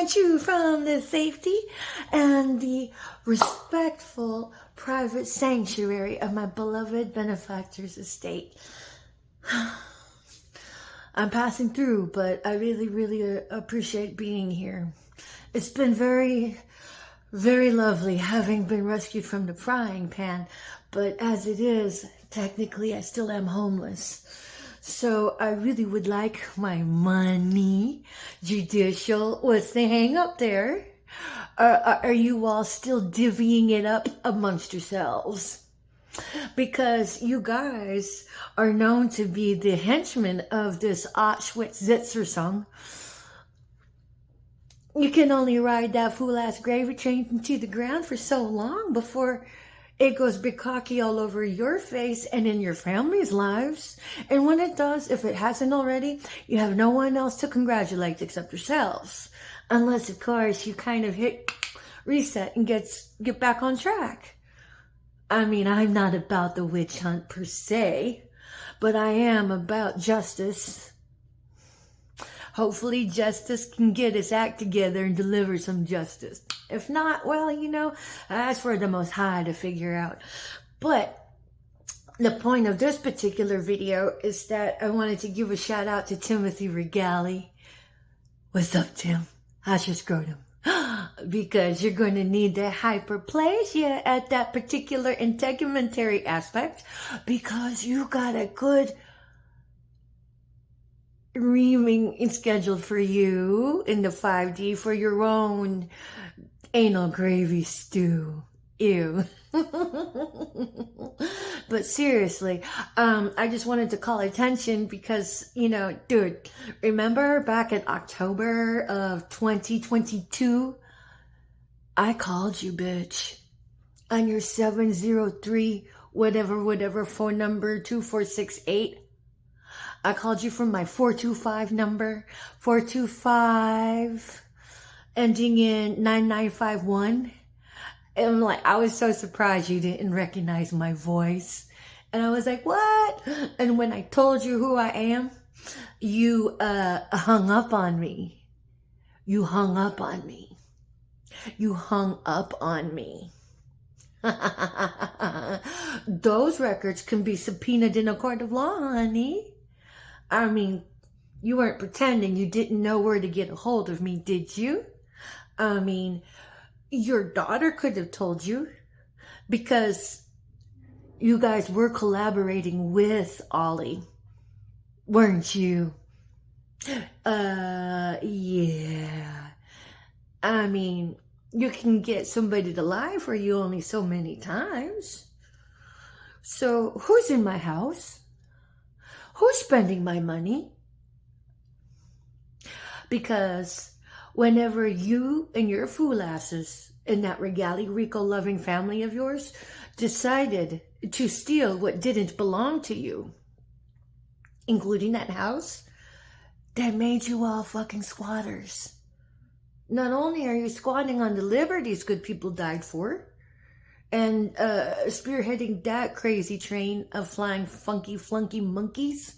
at you from the safety and the respectful private sanctuary of my beloved benefactor's estate. I'm passing through, but I really appreciate being here. It's been very lovely having been rescued from the frying pan, but as it is, technically I still am homeless. So I really would like my money. Judicial, what's the hang up there? Are you all still divvying it up amongst yourselves? Because you guys are known to be the henchmen of this Auschwitz-Sitzer. You can only ride that fool-ass gravy train into the ground for so long before it goes bukkake all over your face and in your family's lives. And when it does, if it hasn't already, you have no one else to congratulate except yourselves. Unless, of course, you kind of hit reset and get back on track. I mean, I'm not about the witch hunt per se, but I am about justice. Hopefully justice can get its act together and deliver some justice. If not, well, you know, that's for the Most High to figure out. But the point of this particular video is that I wanted to give a shout out to Timothy Rigali. What's up, Tim? How's your scrotum? Because you're going to need the hyperplasia at that particular integumentary aspect, because you got a good reaming scheduled for you in the 5D for your own anal gravy stew. Ew. But seriously, I just wanted to call attention because, you know, dude, remember back in October of 2022, I called you, bitch, on your 703 whatever phone number 2468. I called you from my 425 number, 425 ending in 9951. And like, I was so surprised you didn't recognize my voice. And I was like, what? And when I told you who I am, you hung up on me. You hung up on me. You hung up on me. Those records can be subpoenaed in a court of law, honey. I mean, you weren't pretending you didn't know where to get a hold of me, did you? I mean, your daughter could have told you, because you guys were collaborating with Ollie, weren't you? Yeah. I mean, you can get somebody to lie for you only so many times. So who's in my house? Who's spending my money? Because whenever you and your fool asses in that Rigali Rico loving family of yours decided to steal what didn't belong to you, including that house, that made you all fucking squatters. Not only are you squatting on the liberties good people died for, and spearheading that crazy train of flying funky flunky monkeys,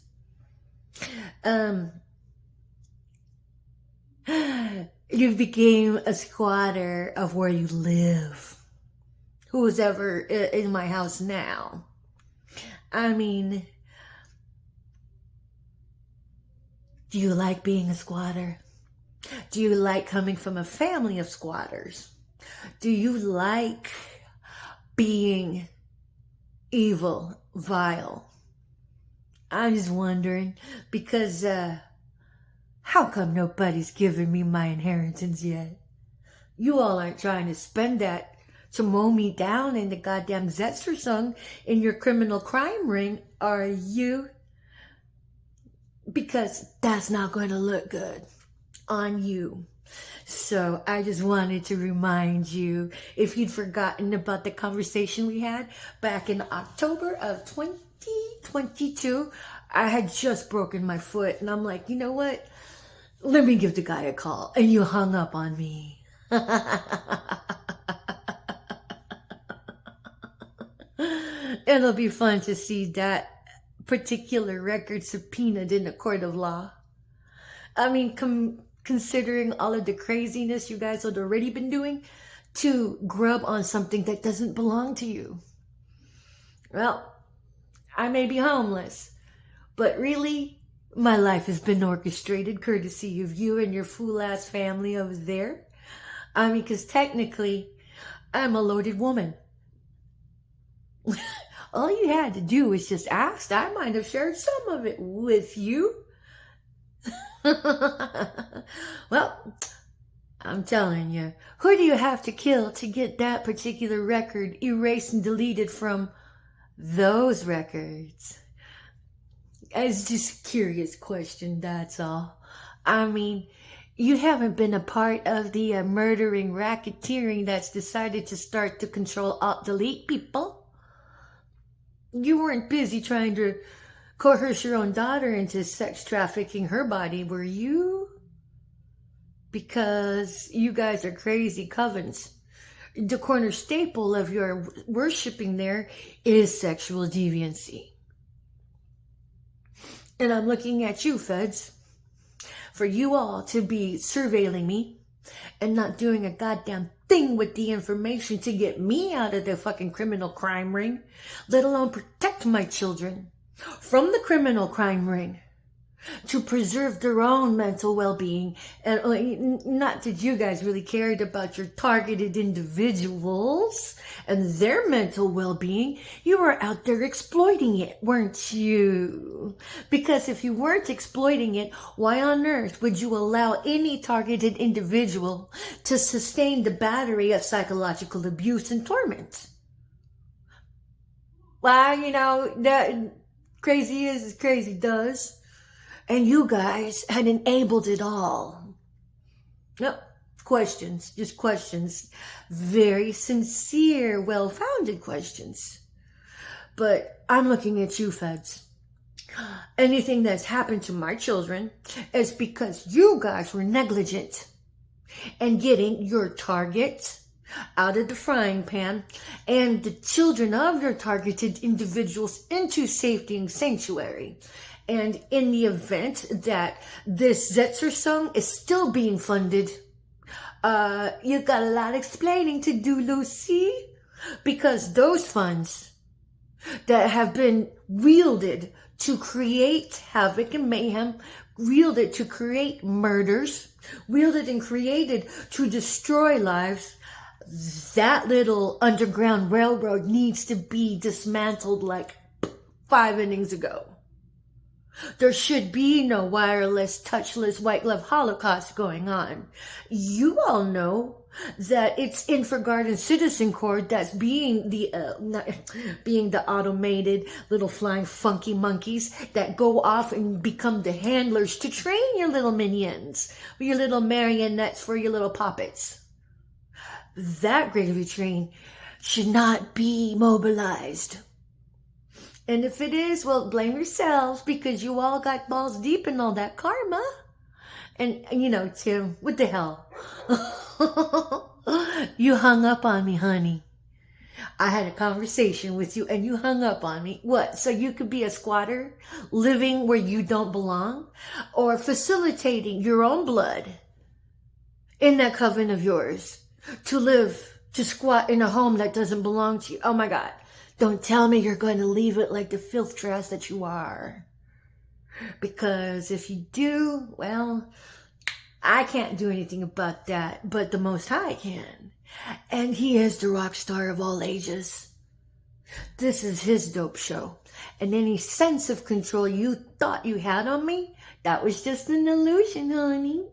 you became a squatter of where you live. Who's ever in my house now? I mean, do you like being a squatter? Do you like coming from a family of squatters? Do you like being evil, vile? I'm just wondering, because how come nobody's giving me my inheritance yet? You all aren't trying to spend that to mow me down in the goddamn Zetzersung in your criminal crime ring, are you? Because that's not going to look good on you. So I just wanted to remind you, if you'd forgotten about the conversation we had back in October of 2022, I had just broken my foot and I'm like, you know what? Let me give the guy a call. And you hung up on me. It'll be fun to see that particular record subpoenaed in a court of law. I mean, considering all of the craziness you guys had already been doing, to grub on something that doesn't belong to you. Well, I may be homeless, but really, my life has been orchestrated courtesy of you and your fool-ass family over there. I mean, because technically, I'm a loaded woman. All you had to do was just ask. I might have shared some of it with you. Well, I'm telling you, who do you have to kill to get that particular record erased and deleted from those records? It's just a curious question, that's all. I mean, you haven't been a part of the murdering racketeering that's decided to start to control alt-delete people. You weren't busy trying to coerce your own daughter into sex trafficking her body, were you? Because you guys are crazy covens. The corner staple of your worshiping there is sexual deviancy. And I'm looking at you, feds, for you all to be surveilling me and not doing a goddamn thing with the information to get me out of the fucking criminal crime ring, let alone protect my children from the criminal crime ring, to preserve their own mental well-being. And not that you guys really cared about your targeted individuals and their mental well-being. You were out there exploiting it, weren't you? Because if you weren't exploiting it, why on earth would you allow any targeted individual to sustain the battery of psychological abuse and torment? Well, you know, that crazy is as crazy does. And you guys had enabled it all. Yep, questions, just questions. Very sincere, well-founded questions. But I'm looking at you, feds. Anything that's happened to my children is because you guys were negligent in getting your target out of the frying pan and the children of your targeted individuals into safety and sanctuary. And in the event that this Zetzer song is still being funded, you've got a lot of explaining to do, Lucy, because those funds that have been wielded to create havoc and mayhem, wielded to create murders, wielded and created to destroy lives, that little underground railroad needs to be dismantled like 5 innings ago. There should be no wireless, touchless, white glove holocaust going on. You all know that it's Invergarden Citizen Corps that's being the automated little flying funky monkeys that go off and become the handlers to train your little minions, or your little marionettes for your little puppets. That gravy train should not be mobilized. And if it is, well, blame yourselves, because you all got balls deep in all that karma. And you know, Tim, what the hell? You hung up on me, honey. I had a conversation with you and you hung up on me. What? So you could be a squatter living where you don't belong, or facilitating your own blood in that coven of yours to live, to squat in a home that doesn't belong to you. Oh my God. Don't tell me you're going to leave it like the filth trash that you are. Because if you do, well, I can't do anything about that, but the Most High can. And He is the rock star of all ages. This is His dope show. And any sense of control you thought you had on me, that was just an illusion, honey.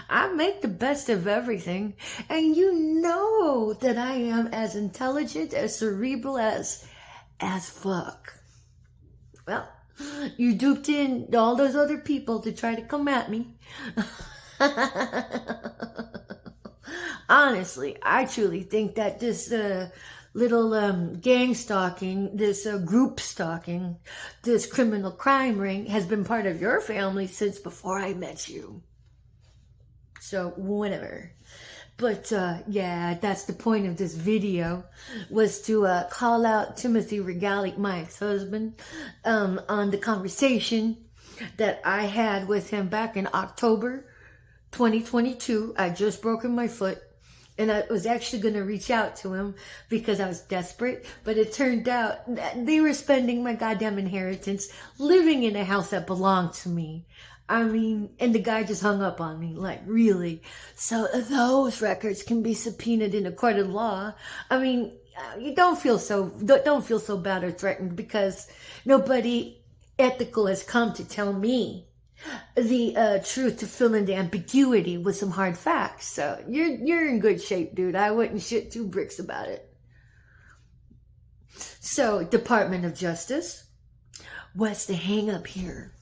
I make the best of everything. And you know that I am as intelligent, as cerebral as fuck. Well, you duped in all those other people to try to come at me. Honestly, I truly think that this little gang stalking, this group stalking, this criminal crime ring has been part of your family since before I met you. So, whatever. But, yeah, that's the point of this video, was to call out Timothy Rigali, my ex-husband, on the conversation that I had with him back in October 2022, I just broken my foot. And I was actually going to reach out to him because I was desperate. But it turned out that they were spending my goddamn inheritance living in a house that belonged to me. I mean, and the guy just hung up on me, like, really? So those records can be subpoenaed in a court of law. I mean, you don't feel so bad or threatened because nobody ethical has come to tell me the truth to fill in the ambiguity with some hard facts. So you're in good shape, dude. I wouldn't shit 2 bricks about it. So, Department of Justice, what's the hang up here?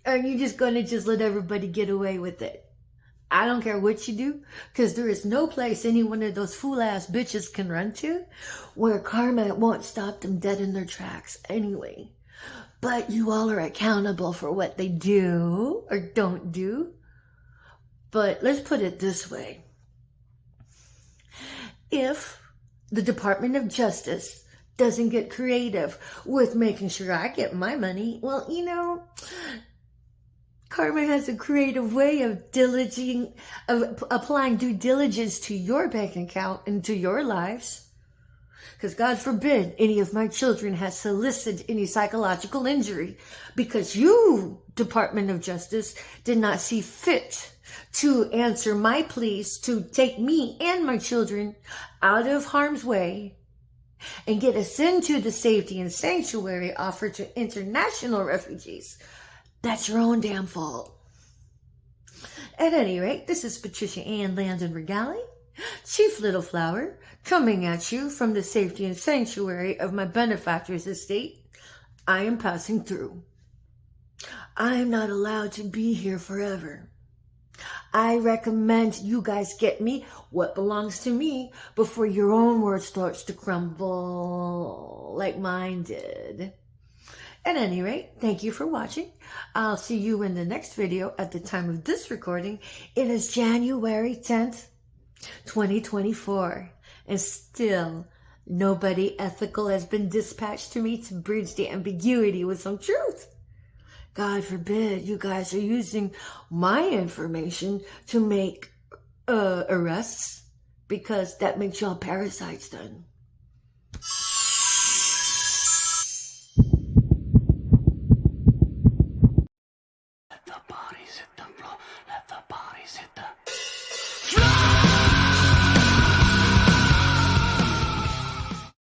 Are you just gonna let everybody get away with it? I don't care what you do, because there is no place any one of those fool-ass bitches can run to where karma won't stop them dead in their tracks anyway. But you all are accountable for what they do or don't do. But let's put it this way. If the Department of Justice doesn't get creative with making sure I get my money, well, you know, karma has a creative way of applying due diligence to your bank account and to your lives. Because God forbid any of my children has solicited any psychological injury because you, Department of Justice, did not see fit to answer my pleas to take me and my children out of harm's way and get us into the safety and sanctuary offered to international refugees. That's your own damn fault. At any rate, this is Patricia Ann Landon Rigali, Chief Little Flower, coming at you from the safety and sanctuary of my benefactor's estate. I am passing through. I am not allowed to be here forever. I recommend you guys get me what belongs to me before your own world starts to crumble like mine did. At any rate, thank you for watching. I'll see you in the next video. At the time of this recording, it is January 10th, 2024. And still, nobody ethical has been dispatched to me to bridge the ambiguity with some truth. God forbid you guys are using my information to make arrests, because that makes y'all parasites then.